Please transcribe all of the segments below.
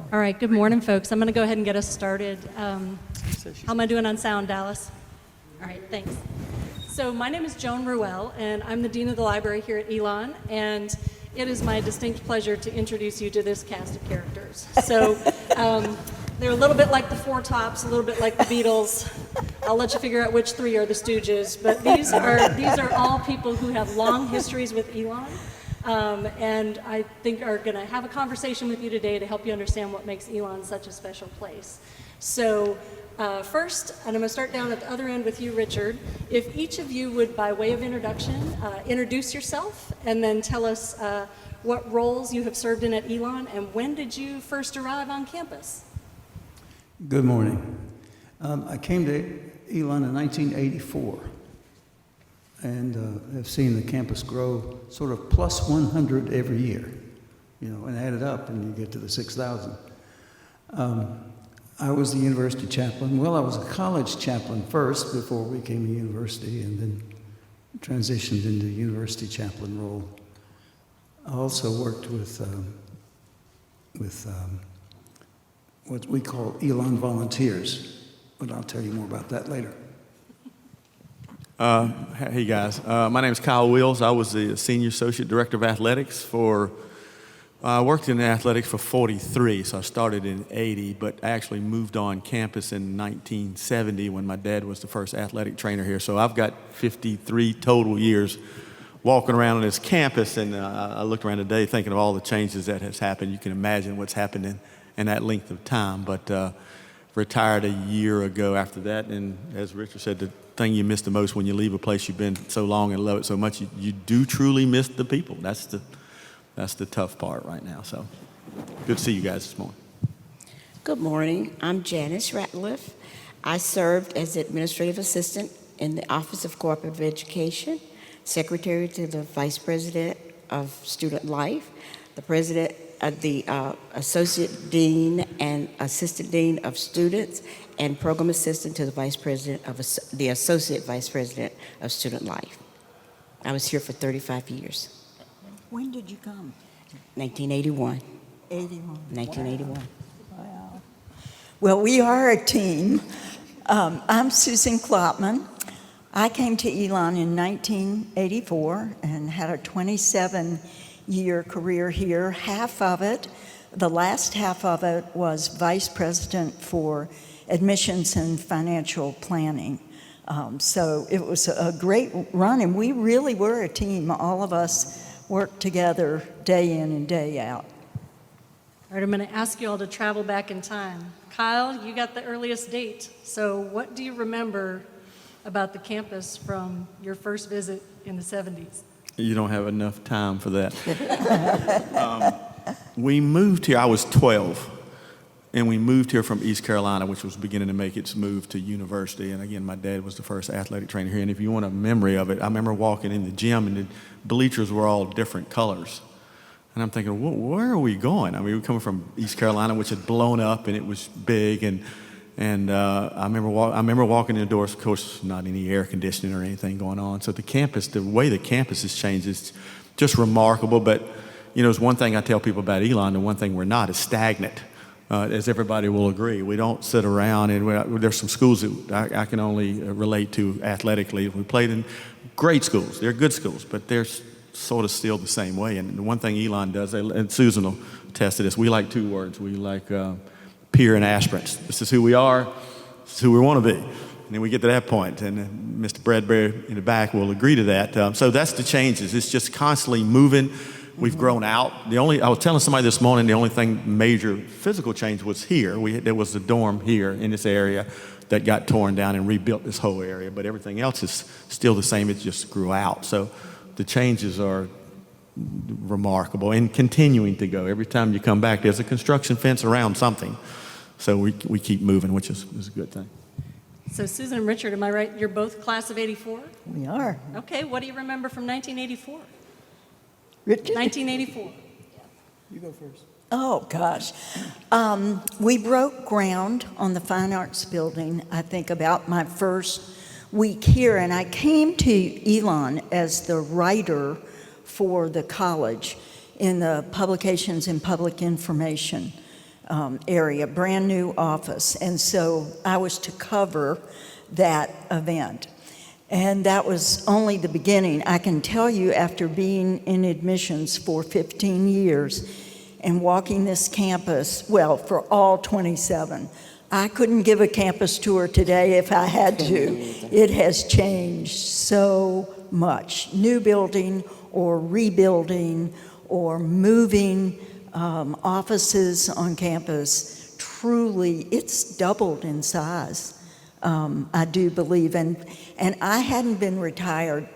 All right, good morning, folks. I'm going to go ahead and get us started. How am I doing on sound, Dallas? All right, thanks. So my name is Joan Ruel, and I'm the Dean of the Library here at Elon, and it is my distinct pleasure to introduce you to this cast of characters. So they're a little bit like the Four Tops, a little bit like the Beatles. I'll let you figure out which three are the Stooges, but these are all people who have long histories with Elon. And I think are going to have a conversation with you today to help you understand what makes Elon such a special place. So first, and I'm going to start down at the other end with you, Richard. If each of you would, by way of introduction, introduce yourself and then tell us what roles you have served in at Elon and when did you first arrive on campus? Good morning. I came to Elon in 1984. And have seen the campus grow sort of plus 100 every year, and add it up and you get to the 6,000. I was the university chaplain. Well, I was a college chaplain first before we came to university and then transitioned into the university chaplain role. I also worked with what we call Elon Volunteers, but I'll tell you more about that later. Hey guys, my name is Kyle Wills. I was the Senior Associate Director of Athletics I worked in athletics for 43, so I started in 80, but I actually moved on campus in 1970 when my dad was the first athletic trainer here. So I've got 53 total years walking around on this campus, and I looked around today thinking of all the changes that has happened. You can imagine what's happened in that length of time, but retired a year ago after that, and as Richard said, the thing you miss the most when you leave a place you've been so long and love it so much, you do truly miss the people. That's the tough part right now. So good to see you guys this morning. Good morning. I'm Janice Ratliff. I served as administrative assistant in the Office of Cooperative Education, secretary to the Vice President of Student Life, the president of the Associate Dean and Assistant Dean of Students, and Program Assistant to the Vice President of the Associate Vice President of Student Life. I was here for 35 years. When did you come? 1981. 81. 1981. Wow. Well, we are a team. I'm Susan Klopman. I came to Elon in 1984 and had a 27-year career here. The last half of it was vice president for admissions and financial planning. So it was a great run, and we really were a team. All of us worked together day in and day out. All right, I'm going to ask you all to travel back in time. Kyle, you got the earliest date. So what do you remember about the campus from your first visit in the 70s? You don't have enough time for that. We moved here, I was 12, and we moved here from East Carolina, which was beginning to make its move to university. And again, my dad was the first athletic trainer here. And if you want a memory of it, I remember walking in the gym and the bleachers were all different colors. And I'm thinking, where are we going? I mean, we were coming from East Carolina, which had blown up and it was big. And I remember walking in the doors, of course, not any air conditioning or anything going on. So the way the campus has changed is just remarkable. But, there's one thing I tell people about Elon, and one thing we're not is stagnant. As everybody will agree, we don't sit around, and there's some schools that I can only relate to athletically. We played in great schools. They're good schools, but they're sort of still the same way. And the one thing Elon does, and Susan will attest to this, we like two words. We like peer and aspirants. This is who we are. This is who we want to be. And then we get to that point, and Mr. Bradbury in the back will agree to that. So that's the changes. It's just constantly moving. We've grown out. I was telling somebody this morning, the only major physical change was here. There was a dorm here in this area that got torn down and rebuilt this whole area, but everything else is still the same. It just grew out. So the changes are remarkable and continuing to go. Every time you come back, there's a construction fence around something. So we keep moving, which is a good thing. So Susan and Richard, am I right? You're both class of 84? We are. Okay, what do you remember from 1984? Richard? 1984. You go first. Oh, gosh. We broke ground on the Fine Arts Building, I think, about my first week here. And I came to Elon as the writer for the college in the Publications and Public Information area, brand new office. And so I was to cover that event. And that was only the beginning. I can tell you, after being in admissions for 15 years and walking this campus, well, for all 27, I couldn't give a campus tour today if I had to. It has changed so much. New building or rebuilding or moving offices on campus, truly, it's doubled in size. I do believe, and I hadn't been retired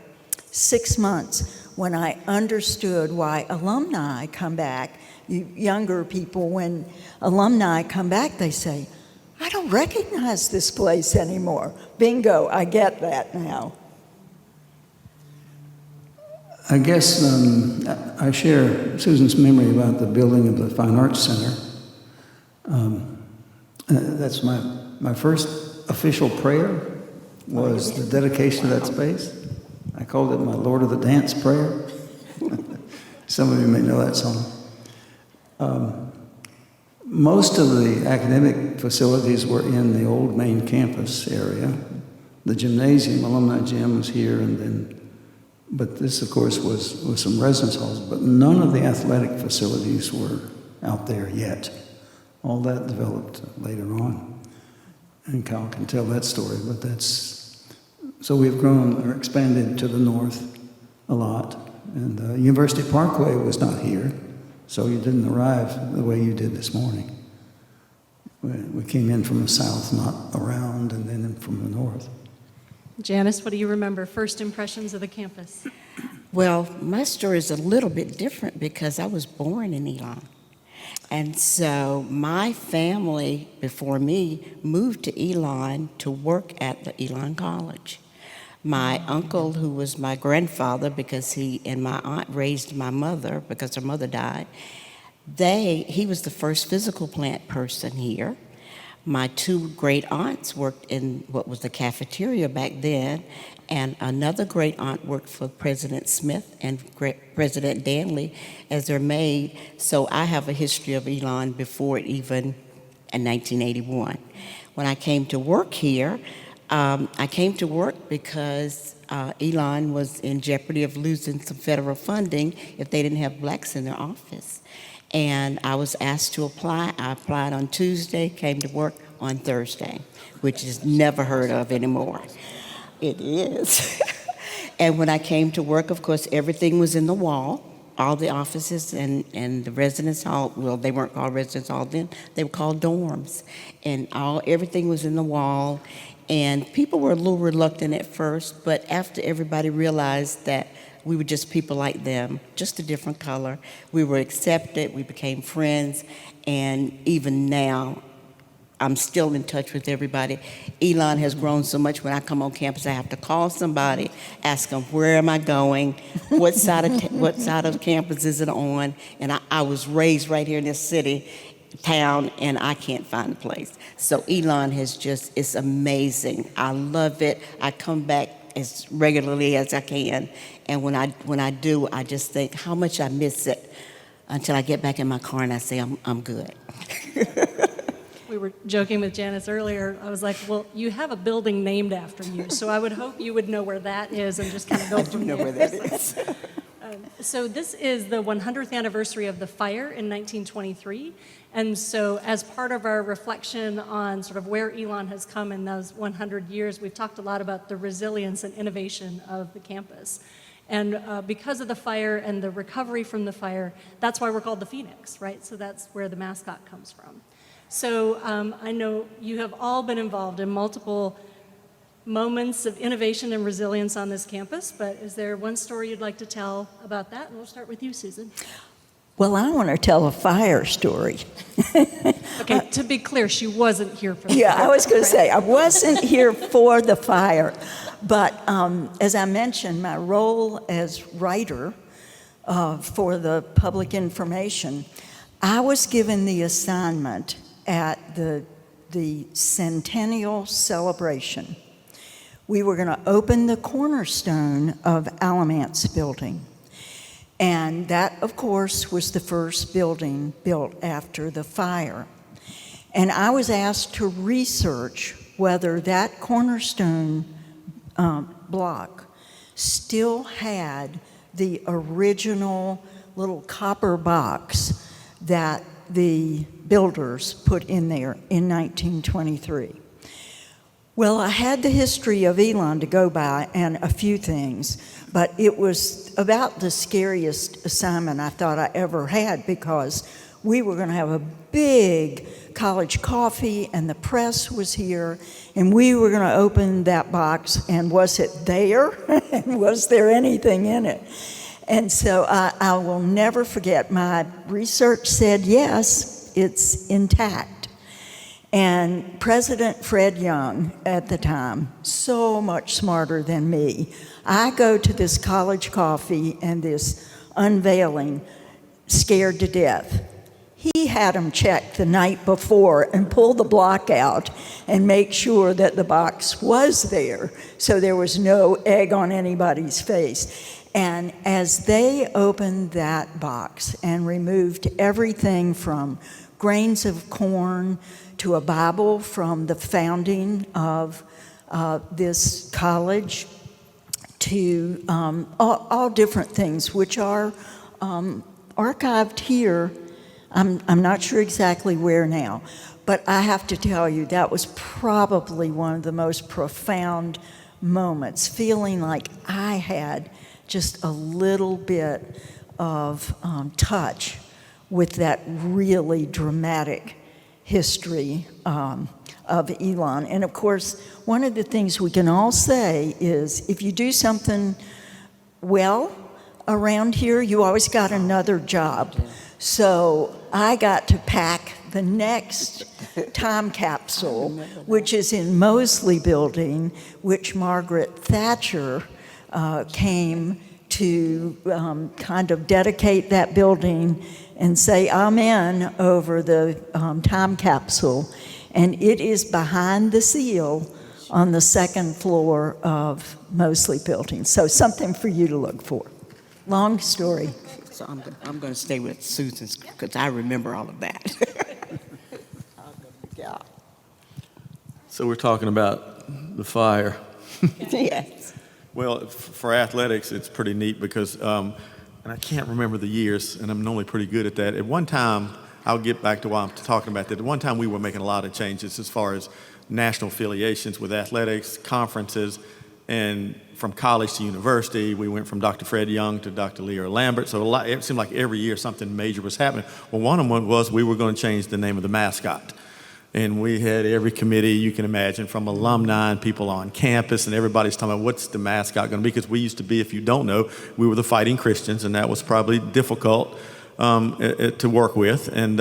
6 months when I understood why alumni come back. You younger people, when alumni come back, they say, I don't recognize this place anymore. Bingo, I get that now. I guess I share Susan's memory about the building of the Fine Arts Center. That's my first official prayer was the dedication of that space. I called it my Lord of the Dance prayer. Some of you may know that song. Most of the academic facilities were in the old main campus area. The gymnasium, alumni gym, was here, but this, of course, was some residence halls. But none of the athletic facilities were out there yet. All that developed later on. And Kyle can tell that story, but so we've grown or expanded to the north a lot. And University Parkway was not here, so you didn't arrive the way you did this morning. We came in from the south, not around, and then from the north. Janice, what do you remember? First impressions of the campus? Well, my story is a little bit different because I was born in Elon. And so my family, before me, moved to Elon to work at the Elon College. My uncle, who was my grandfather, because he and my aunt raised my mother because her mother died, he was the first physical plant person here. My two great aunts worked in what was the cafeteria back then, and another great aunt worked for President Smith and President Danley as their maid. So I have a history of Elon before it even in 1981. When I came to work here, I came to work because Elon was in jeopardy of losing some federal funding if they didn't have blacks in their office. And I was asked to apply. I applied on Tuesday, came to work on Thursday, which is never heard of anymore. It is. And when I came to work, of course, everything was in the wall. All the offices and the residence hall, well, they weren't called residence hall then, they were called dorms. And everything was in the wall. And people were a little reluctant at first, but after everybody realized that we were just people like them, just a different color, we were accepted, we became friends, and even now, I'm still in touch with everybody. Elon has grown so much. When I come on campus, I have to call somebody, ask them, where am I going? What side of campus is it on? And I was raised right here in this town, and I can't find a place. So Elon it's amazing. I love it. I come back as regularly as I can. And when I do, I just think how much I miss it until I get back in my car and I say, I'm good. We were joking with Janice earlier. I was like, well, you have a building named after you, so I would hope you would know where that is and just kind of go from there. I do know where that is. So this is the 100th anniversary of the fire in 1923. And so as part of our reflection on sort of where Elon has come in those 100 years, we've talked a lot about the resilience and innovation of the campus. And because of the fire and the recovery from the fire, that's why we're called the Phoenix, right? So that's where the mascot comes from. So I know you have all been involved in multiple moments of innovation and resilience on this campus, but is there one story you'd like to tell about that? And we'll start with you, Susan. Well, I want to tell a fire story. Okay, to be clear, she wasn't here for the Yeah, fire. I was going to say, I wasn't here for the fire. But as I mentioned, my role as writer for the public information, I was given the assignment at the centennial celebration. We were going to open the cornerstone of Alamance Building. And that, of course, was the first building built after the fire. And I was asked to research whether that cornerstone block still had the original little copper box that the builders put in there in 1923. Well, I had the history of Elon to go by and a few things, but it was about the scariest assignment I thought I ever had, because we were going to have a big college coffee and the press was here, and we were going to open that box, and was it there? And was there anything in it? And so I will never forget, my research said, yes, it's intact. And President Fred Young at the time, so much smarter than me, I go to this college coffee and this unveiling, scared to death. He had them check the night before and pull the block out and make sure that the box was there, so there was no egg on anybody's face. And as they opened that box and removed everything from grains of corn to a Bible from the founding of this college, to all different things which are archived here. I'm not sure exactly where now, but I have to tell you, that was probably one of the most profound moments, feeling like I had just a little bit of touch with that really dramatic history of Elon. And of course, one of the things we can all say is, if you do something well around here, you always got another job. So I got to pack the next time capsule, which is in Mosley Building, which Margaret Thatcher came to kind of dedicate that building and say amen over the time capsule. And it is behind the seal on the second floor of Mosley Building. So something for you to look for. Long story. So I'm going to stay with Susan's, because I remember all of that. Yeah. So we're talking about the fire. Yes. Well, for athletics, it's pretty neat because, and I can't remember the years, and I'm normally pretty good at that. At one time, I'll get back to why I'm talking about that. At one time, we were making a lot of changes as far as national affiliations with athletics, conferences, and from college to university. We went from Dr. Fred Young to Dr. Leo Lambert. So it seemed like every year something major was happening. Well, one of them was we were going to change the name of the mascot. And we had every committee you can imagine, from alumni and people on campus, and everybody's talking about what's the mascot going to be, because we used to be, if you don't know, we were the Fighting Christians, and that was probably difficult to work with. And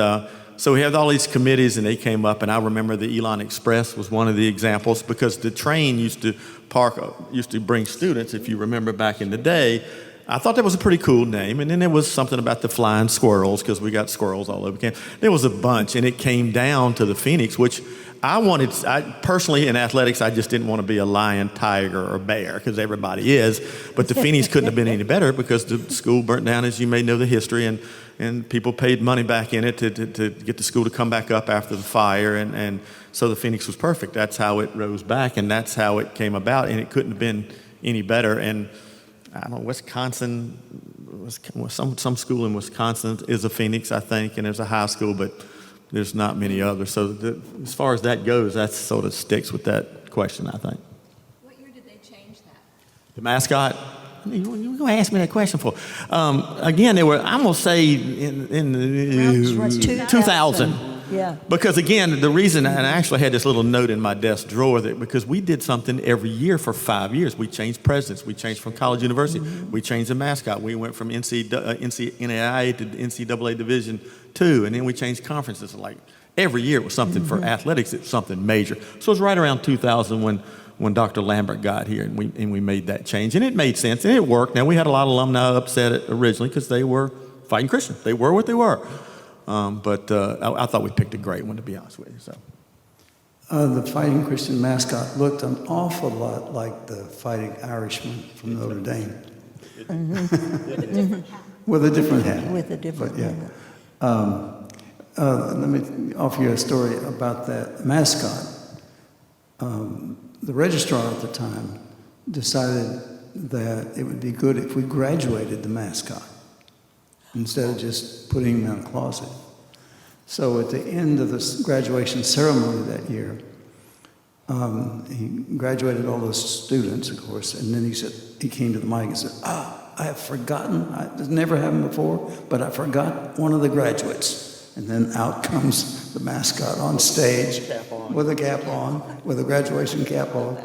so we had all these committees, and they came up, and I remember the Elon Express was one of the examples, because the train used to bring students, if you remember back in the day. I thought that was a pretty cool name. And then there was something about the flying squirrels, because we got squirrels all over campus. There was a bunch, and it came down to the Phoenix, which I personally, in athletics, I just didn't want to be a lion, tiger, or bear, because everybody is. But the Phoenix couldn't have been any better, because the school burnt down, as you may know the history, and people paid money back in it to get the school to come back up after the fire. And so the Phoenix was perfect. That's how it rose back, and that's how it came about, and it couldn't have been any better. And I don't know, Wisconsin, some school in Wisconsin is a Phoenix, I think, and there's a high school, but there's not many others. So as far as that goes, that sort of sticks with that question, I think. What year did they change that? The mascot? You're going to ask me that question for? Again, they were, I'm going to say in the 2000. Yeah. Because again, the reason, and I actually had this little note in my desk drawer, that because we did something every year for 5 years. We changed presidents. We changed from college to university. Mm-hmm. We changed the mascot. We went from NCAA to NCAA Division II, and then we changed conferences. Like every year it was something. Mm-hmm. For athletics, it was something major. So it was right around 2000 when Dr. Lambert got here, and we made that change, and it made sense, and it worked. Now, we had a lot of alumni upset originally because they were Fighting Christians. They were what they were. But I thought we picked a great one, to be honest with you. So, the Fighting Christian mascot looked an awful lot like the Fighting Irishman from Notre Dame. Mm-hmm. With a different hat. With a different but, yeah. hat. let me offer you a story about that mascot. The registrar at the time decided that it would be good if we graduated the mascot instead of just putting him in a closet. So at the end of the graduation ceremony that year, he graduated all the students, of course, and then he came to the mic and said, I have forgotten, it's never happened before, but I forgot one of the graduates. And then out comes the mascot on stage with a cap on, with a graduation cap on,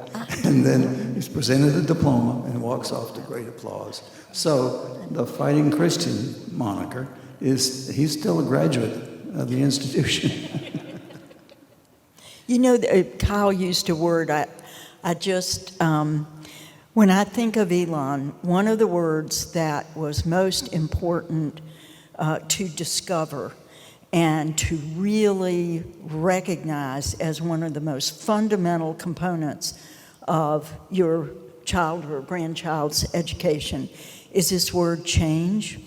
and then he's presented a diploma and walks off to great applause. So the Fighting Christian moniker he's still a graduate of the institution. You know, Kyle used a word, I just, when I think of Elon, one of the words that was most important to discover and to really recognize as one of the most fundamental components of your child or grandchild's education is this word change.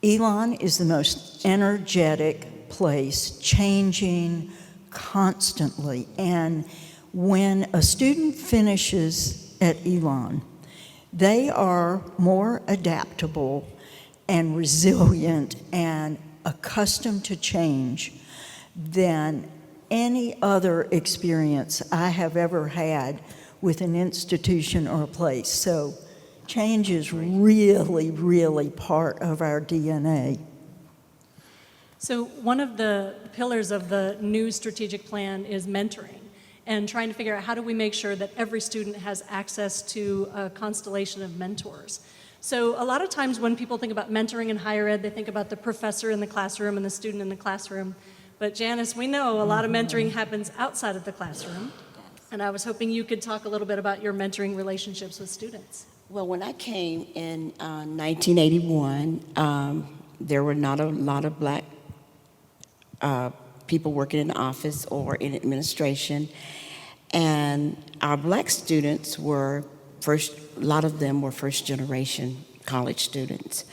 Elon is the most energetic place, changing constantly. And when a student finishes at Elon, they are more adaptable and resilient and accustomed to change than any other experience I have ever had with an institution or a place. So change is really, really part of our DNA. So one of the pillars of the new strategic plan is mentoring and trying to figure out how do we make sure that every student has access to a constellation of mentors. So a lot of times when people think about mentoring in higher ed, they think about the professor in the classroom and the student in the classroom. But Janice, we know a lot of mentoring happens outside of the classroom. And I was hoping you could talk a little bit about your mentoring relationships with students. Well, when I came in 1981, there were not a lot of black people working in the office or in administration. And our black students were a lot of them were first generation college students.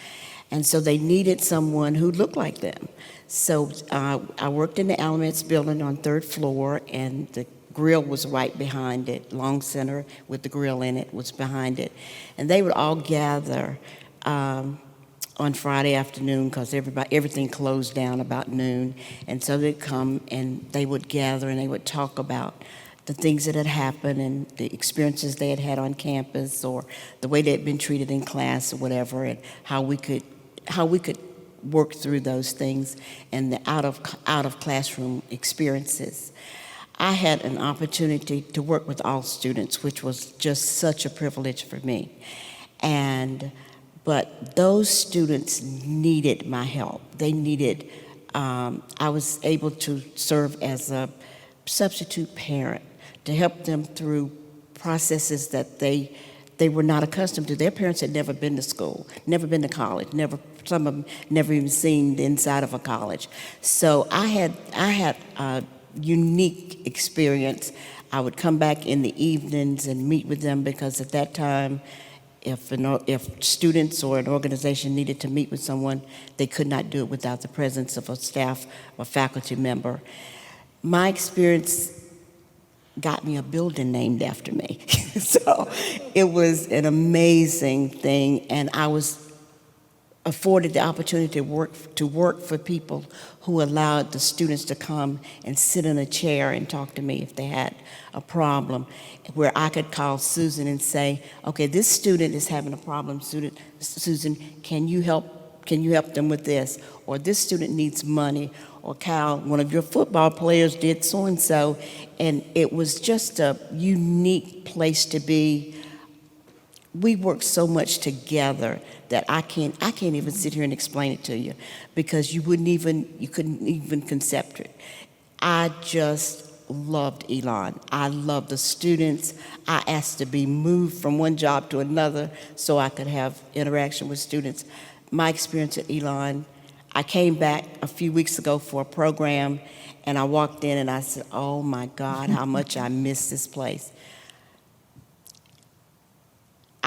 And so they needed someone who looked like them. So I worked in the Alamance building on 3rd floor, and the grill was right behind it. Long Center with the grill in it was behind it. And they would all gather on Friday afternoon because everything closed down about noon. And so they'd come and they would gather and they would talk about the things that had happened and the experiences they had had on campus or the way they had been treated in class or whatever, and how we could work through those things and the out of classroom experiences. I had an opportunity to work with all students, which was just such a privilege for me. But those students needed my help. They needed, I was able to serve as a substitute parent to help them through processes that they were not accustomed to. Their parents had never been to school, never been to college, some of them never even seen the inside of a college. So I had a unique experience. I would come back in the evenings and meet with them because at that time, if students or an organization needed to meet with someone, they could not do it without the presence of a staff or faculty member. My experience got me a building named after me. So it was an amazing thing, and I was afforded the opportunity to work for people who allowed the students to come and sit in a chair and talk to me if they had a problem, where I could call Susan and say, okay, this student is having a problem, Susan, can you help them with this? Or this student needs money, or Kyle, one of your football players did so-and-so, and it was just a unique place to be. We worked so much together that I can't even sit here and explain it to you because you couldn't even concept it. I just loved Elon. I loved the students. I asked to be moved from one job to another so I could have interaction with students. My experience at Elon, I came back a few weeks ago for a program, and I walked in and I said, oh my God, how much I miss this place.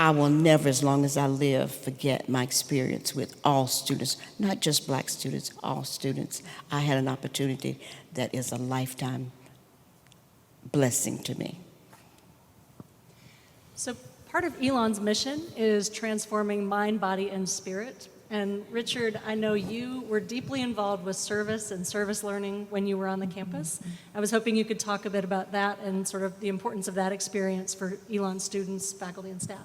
I will never, as long as I live, forget my experience with all students, not just black students, all students. I had an opportunity that is a lifetime blessing to me. So part of Elon's mission is transforming mind, body, and spirit. And Richard, I know you were deeply involved with service and service learning when you were on the campus. I was hoping you could talk a bit about that and sort of the importance of that experience for Elon students, faculty, and staff.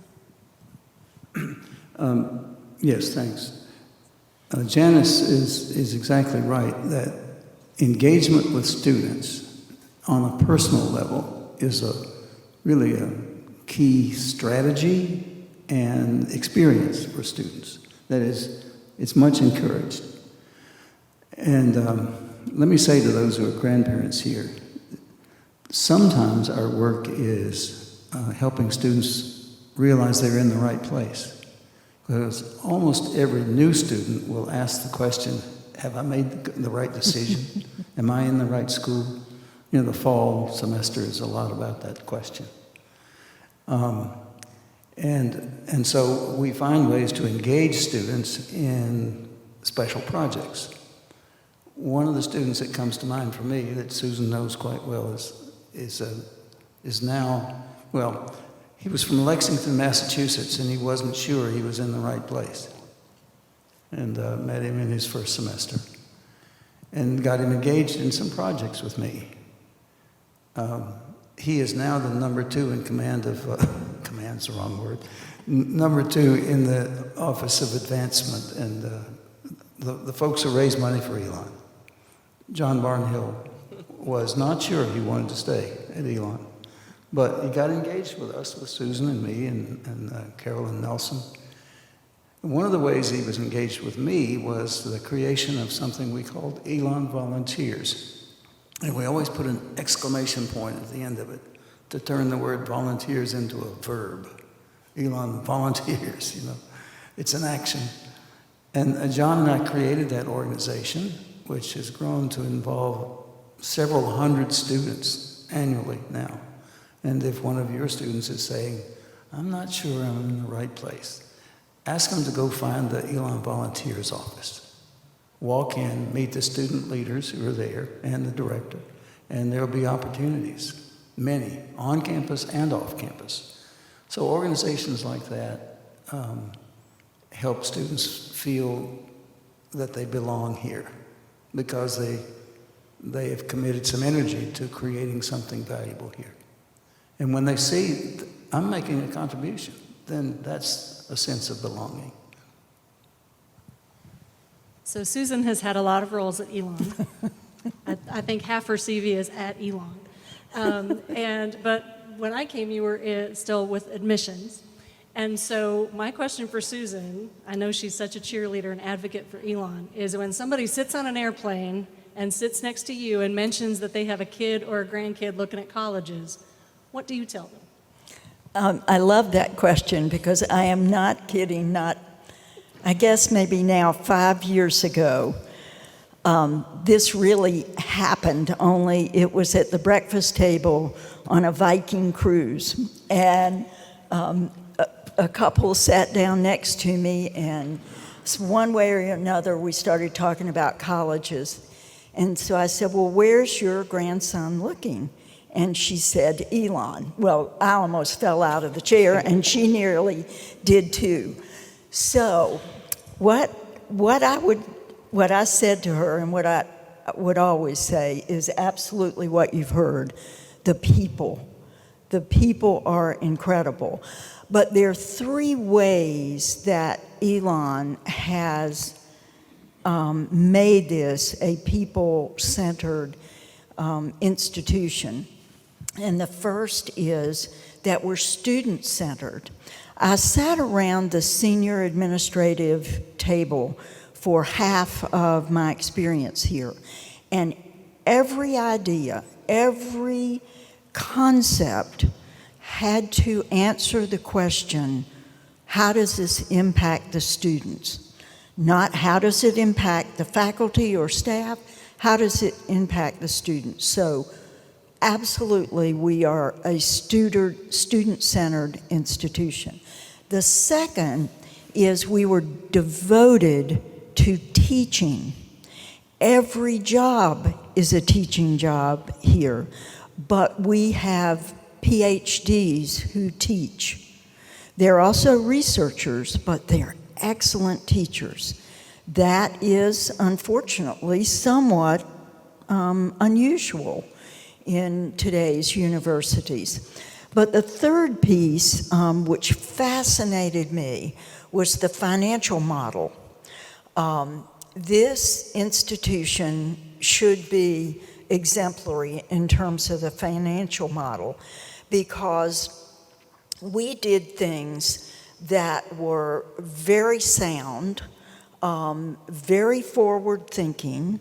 Yes, thanks. Janice is exactly right that engagement with students on a personal level is really a key strategy and experience for students. That is, it's much encouraged. And let me say to those who are grandparents here, sometimes our work is helping students realize they're in the right place. Because almost every new student will ask the question, have I made the right decision? Am I in the right school? You know, the fall semester is a lot about that question. And so we find ways to engage students in special projects. One of the students that comes to mind for me that Susan knows quite well is now, well, he was from Lexington, Massachusetts, and he wasn't sure he was in the right place. And met him in his first semester and got him engaged in some projects with me. He is now the number 2 in command of, command's the wrong word, number 2 in the Office of Advancement, and the folks who raise money for Elon. John Barnhill was not sure he wanted to stay at Elon, but he got engaged with us, with Susan and me and Carolyn Nelson. And one of the ways he was engaged with me was the creation of something we called Elon Volunteers. And we always put an exclamation point at the end of it to turn the word volunteers into a verb. Elon volunteers, you know. It's an action. And John and I created that organization, which has grown to involve several hundred students annually now. And if one of your students is saying, I'm not sure I'm in the right place, ask them to go find the Elon Volunteers office. Walk in, meet the student leaders who are there and the director, and there'll be opportunities, many, on campus and off campus. So organizations like that help students feel that they belong here because they have committed some energy to creating something valuable here. And when they see I'm making a contribution, then that's a sense of belonging. So Susan has had a lot of roles at Elon. I think half her CV is at Elon. But when I came, you were still with admissions. And so my question for Susan, I know she's such a cheerleader and advocate for Elon, is when somebody sits on an airplane and sits next to you and mentions that they have a kid or a grandkid looking at colleges, what do you tell them? I love that question because I am not kidding, I guess maybe now 5 years ago, this really happened, only it was at the breakfast table on a Viking cruise. And a couple sat down next to me, and one way or another, we started talking about colleges. And so I said, well, where's your grandson looking? And she said, Elon. Well, I almost fell out of the chair, and she nearly did too. So what I said to her and what I would always say is absolutely what you've heard. The people are incredible. But there are 3 ways that Elon has made this a people-centered institution. And the first is that we're student-centered. I sat around the senior administrative table for half of my experience here, and every idea, every concept had to answer the question, how does this impact the students? Not how does it impact the faculty or staff, how does it impact the students? So absolutely, we are a student-centered institution. The second is we were devoted to teaching. Every job is a teaching job here, but we have PhDs who teach. They're also researchers, but they're excellent teachers. That is, unfortunately, somewhat unusual in today's universities. But the third piece, which fascinated me, was the financial model. This institution should be exemplary in terms of the financial model, because we did things that were very sound, very forward-thinking,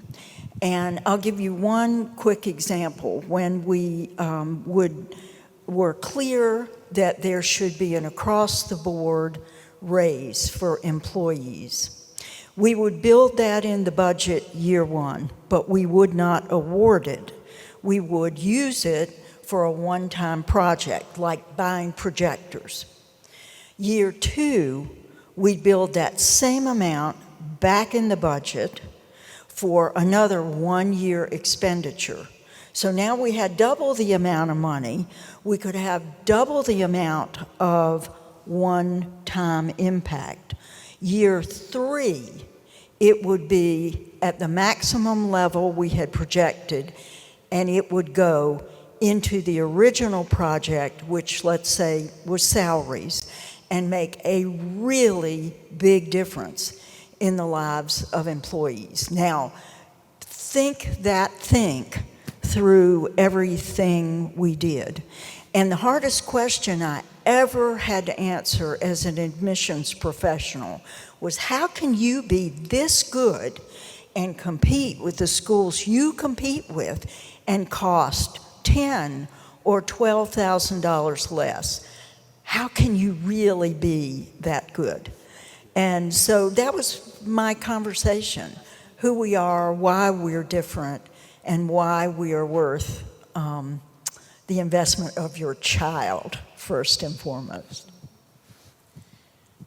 and I'll give you one quick example. When we were clear that there should be an across-the-board raise for employees, we would build that in the budget year one, but we would not award it. We would use it for a one-time project, like buying projectors. Year two, we'd build that same amount back in the budget for another one-year expenditure. So now we had double the amount of money. We could have double the amount of one-time impact. Year three, it would be at the maximum level we had projected, and it would go into the original project, which, let's say, was salaries, and make a really big difference in the lives of employees. Now, think through everything we did. And the hardest question I ever had to answer as an admissions professional was, how can you be this good and compete with the schools you compete with and cost $10,000 or $12,000 less? How can you really be that good? And so that was my conversation, who we are, why we're different, and why we are worth the investment of your child, first and foremost.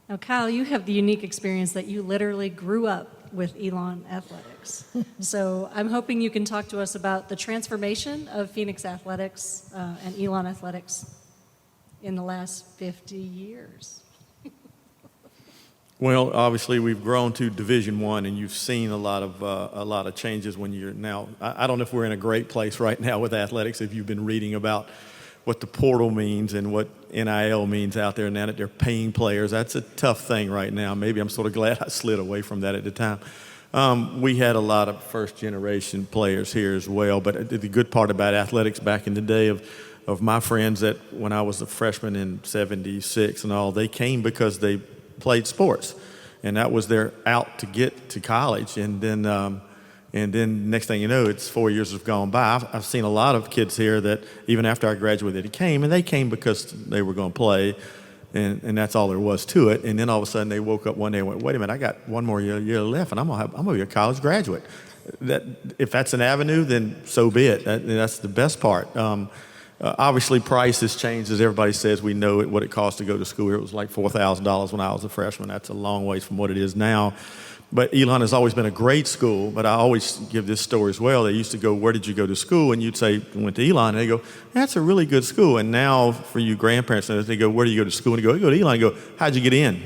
Now, Kyle, you have the unique experience that you literally grew up with Elon Athletics. So I'm hoping you can talk to us about the transformation of Phoenix Athletics and Elon Athletics in the last 50 years. Well, obviously, we've grown to Division I, and you've seen a lot of changes when you're now. I don't know if we're in a great place right now with athletics. If you've been reading about what the portal means and what NIL means out there now that they're paying players, that's a tough thing right now. Maybe I'm sort of glad I slid away from that at the time. We had a lot of first-generation players here as well, but the good part about athletics back in the day of my friends, that when I was a freshman in '76 and all, they came because they played sports, and that was their out to get to college. And then next thing you know, it's 4 years have gone by. I've seen a lot of kids here that even after I graduated, they came because they were going to play, and that's all there was to it. And then all of a sudden, they woke up one day and went, "Wait a minute, I got one more year left, and I'm gonna be a college graduate." That if that's an avenue, then so be it. That's the best part. Obviously, price has changed, as everybody says. We know what it costs to go to school here. It was like $4,000 when I was a freshman. That's a long ways from what it is now. But Elon has always been a great school, but I always give this story as well. They used to go, "Where did you go to school?" And you'd say, "I went to Elon." And they go, "That's a really good school." And now for you grandparents, they go, "Where do you go to school?" And you go to Elon. And you go, "How'd you get in?"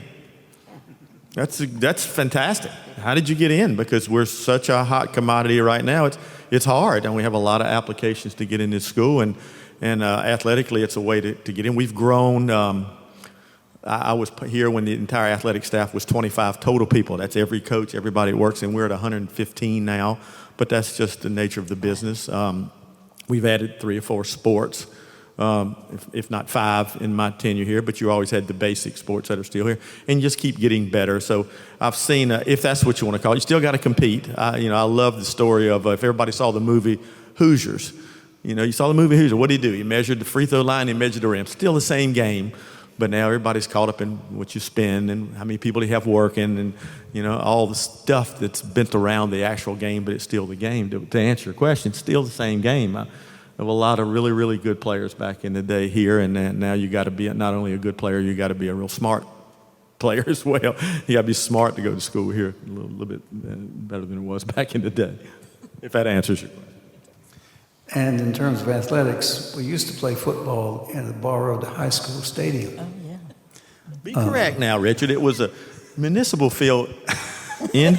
That's fantastic. How did you get in? Because we're such a hot commodity right now. It's hard, and we have a lot of applications to get in this school. And athletically, it's a way to get in. We've grown. I was here when the entire athletic staff was 25 total people. That's every coach, everybody that works, and we're at 115 now. But that's just the nature of the business. We've added 3 or 4 sports, if not 5 in my tenure here. But you always had the basic sports that are still here, and you just keep getting better. So I've seen, if that's what you want to call it, you still got to compete. I love the story of if everybody saw the movie Hoosiers. You saw the movie Hoosiers. What did he do? He measured the free throw line, he measured the rim. Still the same game, but now everybody's caught up in what you spend and how many people you have working and, all the stuff that's bent around the actual game, but it's still the game. To answer your question, it's still the same game. I have a lot of really, really good players back in the day here, and now you got to be not only a good player, you got to be a real smart player as well. You got to be smart to go to school here a little bit better than it was back in the day, if that answers your question. And in terms of athletics, we used to play football in a borrowed high school stadium. Oh, yeah. Be correct now, Richard. It was a municipal field in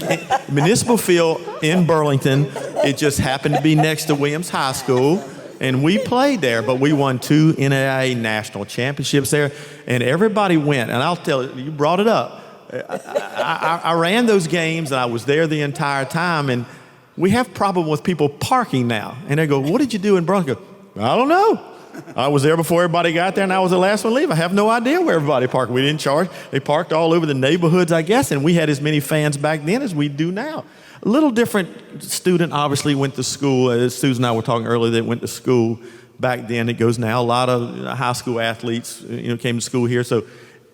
Burlington. It just happened to be next to Williams High School, and we played there. But we won 2 NAIA national championships there, and everybody went. And I'll tell you, you brought it up. I ran those games, and I was there the entire time. And we have problem with people parking now, and they go, "What did you do in Burlington?" I go, "I don't know. I was there before everybody got there, and I was the last one to leave. I have no idea where everybody parked. We didn't charge. They parked all over the neighborhoods, I guess, and we had as many fans back then as we do now. A little different student obviously went to school. As Susan and I were talking earlier, that went to school back then. It goes now. A lot of high school athletes, came to school here, so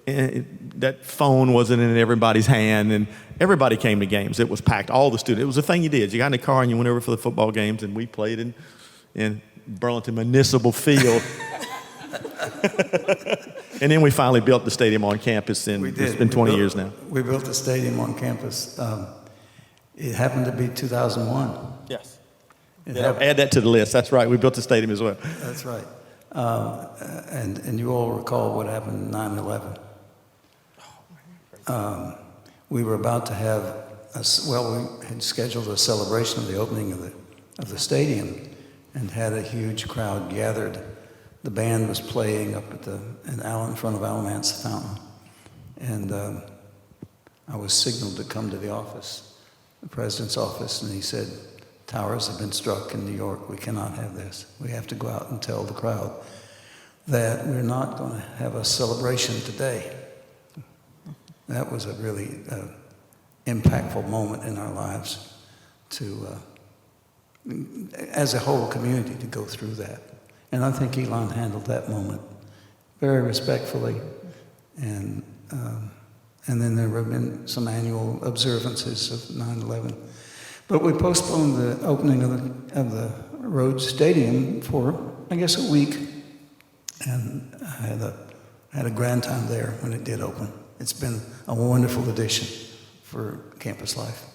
that phone wasn't in everybody's hand, and everybody came to games. It was packed. All the students. It was a thing you did. You got in the car and you went over for the football games, and we played in Burlington Municipal Field. And then we finally built the stadium on campus, and it's been 20 years now. We built the stadium on campus. It happened to be 2001. Yes. Add that to the list. That's right. We built the stadium as well. That's right. And you all recall what happened in 9/11. We were about to have, we had scheduled a celebration of the opening of the stadium, and had a huge crowd gathered. The band was playing up in front of Alamance Fountain, and I was signaled to come to the office, the president's office, and he said, "Towers have been struck in New York. We cannot have this. We have to go out and tell the crowd that we're not going to have a celebration today." That was a really impactful moment in our lives as a whole community, to go through that. And I think Elon handled that moment very respectfully. And then there have been some annual observances of 9/11. But we postponed the opening of the Rhodes Stadium for, I guess, a week. And I had a grand time there when it did open. It's been a wonderful addition for campus life.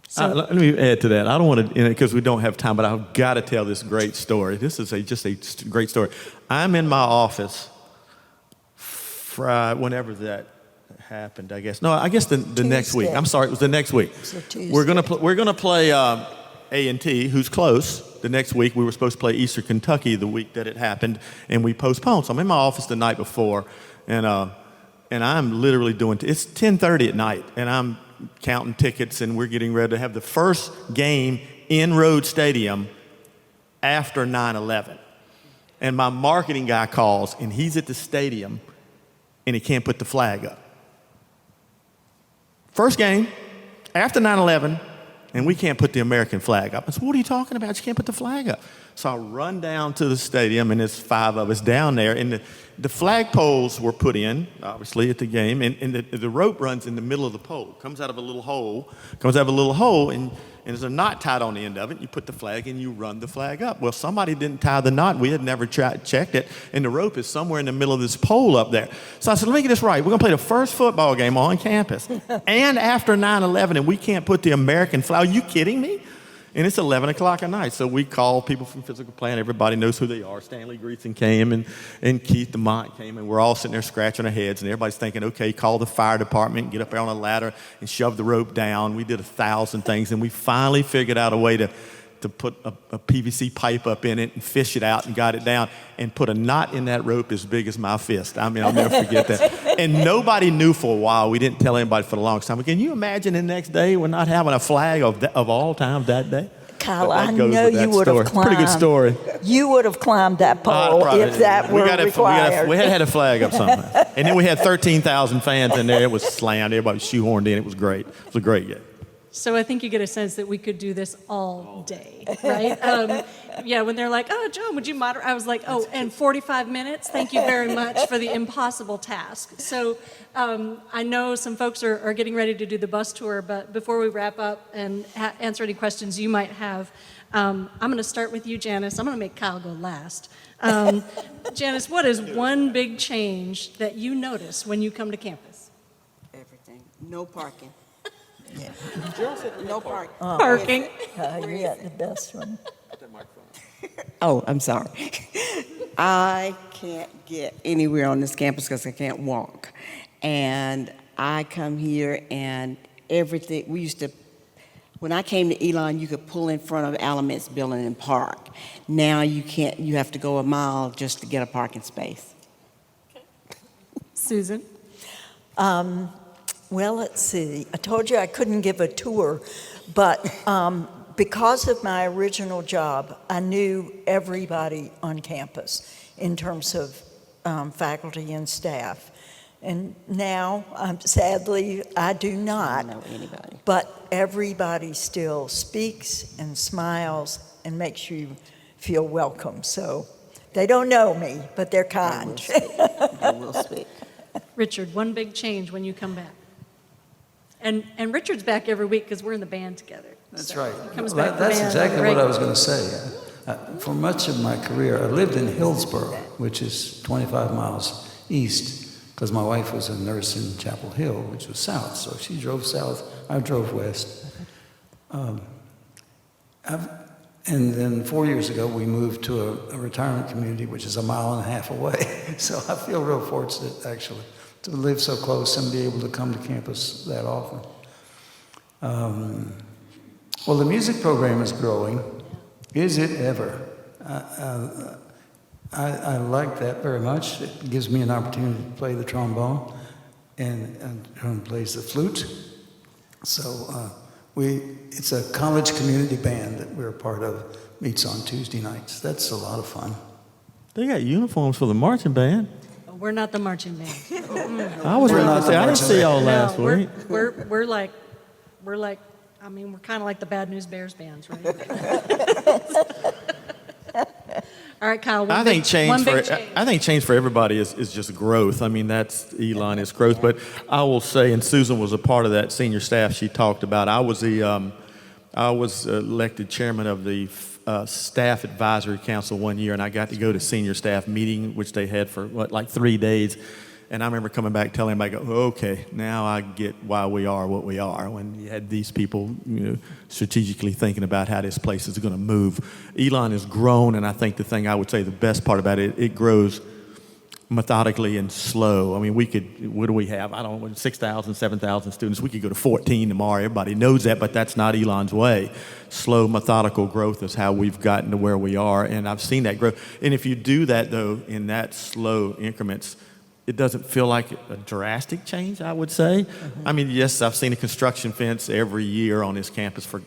So, Let me add to that. I don't want to, because we don't have time, but I've got to tell this great story. This is just a great story. I'm in my office whenever that happened, I guess. No, I guess the next week. I'm sorry, it was the next week. So Tuesday. We're gonna play A&T, who's close. The next week, we were supposed to play Eastern Kentucky the week that it happened, and we postponed. So I'm in my office the night before, and I'm literally it's 10:30 at night, and I'm counting tickets, and we're getting ready to have the first game in Rhodes Stadium after 9/11. And my marketing guy calls, and he's at the stadium, and he can't put the flag up. First game after 9/11, and we can't put the American flag up. I said, "What are you talking about? You can't put the flag up." So I run down to the stadium, and there's 5 of us down there, and the flag poles were put in, obviously, at the game, and the rope runs in the middle of the pole. Comes out of a little hole, and there's a knot tied on the end of it. You put the flag and you run the flag up. Well, somebody didn't tie the knot. We had never checked it, and the rope is somewhere in the middle of this pole up there. So I said, "Let me get this right. We're going to play the first football game on campus, and after 9/11, and we can't put the American flag. Are you kidding me?" And it's 11 o'clock at night, so we call people from physical plant. Everybody knows who they are. Stanley Greeson came, and Keith DeMont came, and we're all sitting there scratching our heads, and everybody's thinking, okay, call the fire department, get up there on a ladder and shove the rope down. We did 1,000 things, and we finally figured out a way to put a PVC pipe up in it and fish it out and got it down and put a knot in that rope as big as my fist. I mean, I'll never forget that. And nobody knew for a while. We didn't tell anybody for the longest time. Can you imagine the next day we're not having a flag of all time that day? Kyle, I know you would have climbed. Pretty good story. You would have climbed that pole if that were required. We had a flag up somehow. And then we had 13,000 fans in there. It was slammed. Everybody was shoehorned in. It was great. It was a great game. So I think you get a sense that we could do this all day, right? Yeah, when they're like, "Oh, Joan, would you moderate?" I was like, "Oh, and 45 minutes? Thank you very much for the impossible task." So I know some folks are getting ready to do the bus tour, but before we wrap up and answer any questions you might have, I'm going to start with you, Janice. I'm going to make Kyle go last. Janice, what is one big change that you notice when you come to campus? No parking. Yeah. No parking. Parking. You got the best one. Oh, I'm sorry. I can't get anywhere on this campus because I can't walk. And I come here and everything, we used to, when I came to Elon, you could pull in front of Alamet's building and park. Now you can't, you have to go a mile just to get a parking space. Susan? Well, let's see. I told you I couldn't give a tour, but because of my original job, I knew everybody on campus in terms of faculty and staff. And now, sadly, I do not. I don't know anybody. But everybody still speaks and smiles and makes you feel welcome. So they don't know me, but they're kind. I will speak. Richard, one big change when you come back. And Richard's back every week because we're in the band together. That's So right. he comes Well, back to the that's band exactly what I regularly. was going to say. For much of my career, I lived in Hillsborough, which is 25 miles east, because my wife was a nurse in Chapel Hill, which was south. So she drove south, I drove west. And then 4 years ago, we moved to a retirement community, which is a mile and a half away. So I feel real fortunate, actually, to live so close and be able to come to campus that often. Well, the music program is growing. Is it ever? I like that very much. It gives me an opportunity to play the trombone, and John plays the flute. So it's a college community band that we're a part of, meets on Tuesday nights. That's a lot of fun. They got uniforms for the marching band. We're not the marching band. I was We're ready not to the say, I didn't marching see y'all last we're, week. we're like, I mean, we're kind of like the Bad News Bears bands, right? All right, Kyle. I think one big change. I think change for everybody is just growth. I mean, that's Elon is growth. But I will say, and Susan was a part of that senior staff she talked about. I was elected chairman of the staff advisory council one year, and I got to go to senior staff meeting, which they had for like 3 days. And I remember coming back telling everybody, okay, now I get why we are what we are. When you had these people, strategically thinking about how this place is going to move. Elon has grown, and I think the thing I would say the best part about it, it grows methodically and slow. I mean, what do we have? I don't know, 6,000, 7,000 students. We could go to 14 tomorrow. Everybody knows that, but that's not Elon's way. Slow, methodical growth is how we've gotten to where we are, and I've seen that growth. And if you do that, though, in that slow increments, it doesn't feel like a drastic change, I would say. I mean, yes, I've seen a construction fence every year on this campus for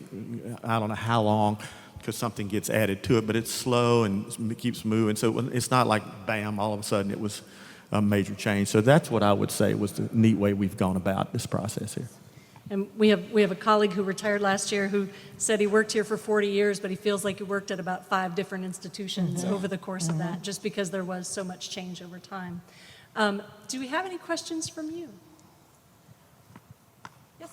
I don't know how long, because something gets added to it, but it's slow and it keeps moving. So it's not like, bam, all of a sudden it was a major change. So that's what I would say was the neat way we've gone about this process here. And we have a colleague who retired last year who said he worked here for 40 years, but he feels like he worked at about 5 different institutions over the course of that, just because there was so much change over time. Do we have any questions from you? Yes.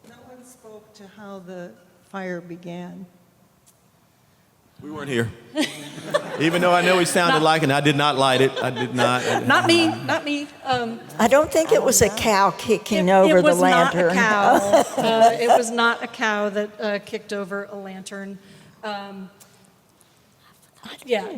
No one spoke to how the fire began. We weren't here. Even though I know he sounded like it, and I did not light it. I did not. Not me, not me. I don't think it was a cow kicking over it the was lantern. Not a cow. It was not a cow that kicked over a lantern. Yeah,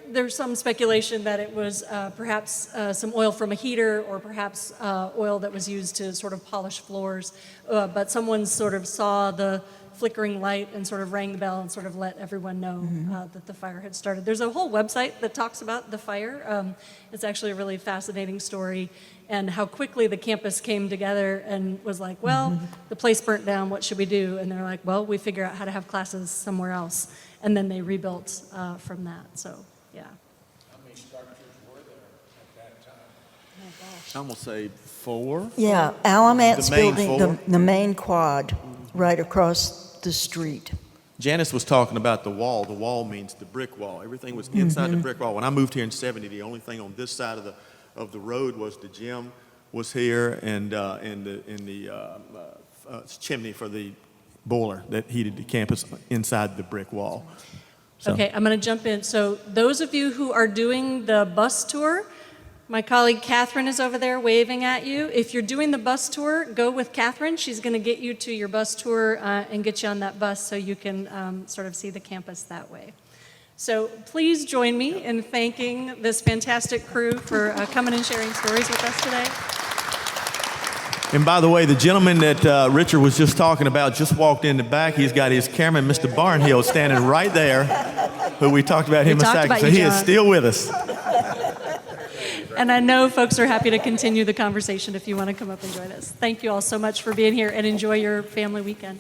there's some speculation that it was perhaps some oil from a heater, or perhaps oil that was used to sort of polish floors. But someone sort of saw the flickering light and sort of rang the bell and sort of let everyone know that the fire had started. There's a whole website that talks about the fire. It's actually a really fascinating story, and how quickly the campus came together and was like, well, the place burnt down, what should we do? And they're like, well, we figure out how to have classes somewhere else. And then they rebuilt from that, so, yeah. How many structures were there at that time? I'm going to say 4. Yeah, Alamet's The main building, floor? the main quad, right across the street. Janice was talking about the wall. The wall means the brick wall. Everything was inside the brick wall. When I moved here in '70, the only thing on this side of the road was the gym was here, and the chimney for the boiler that heated the campus inside the brick wall. So, Okay, I'm going to jump in. So those of you who are doing the bus tour, My colleague Catherine is over there waving at you. If you're doing the bus tour, go with Catherine. She's going to get you to your bus tour and get you on that bus so you can sort of see the campus that way. So please join me in thanking this fantastic crew for coming and sharing stories with us today. And by the way, the gentleman that Richard was just talking about just walked in the back. He's got his cameraman, Mr. Barnhill, standing right there, who we talked about him a second. So he is still with us. And I know folks are happy to continue the conversation if you want to come up and join us. Thank you all so much for being here, and enjoy your family weekend.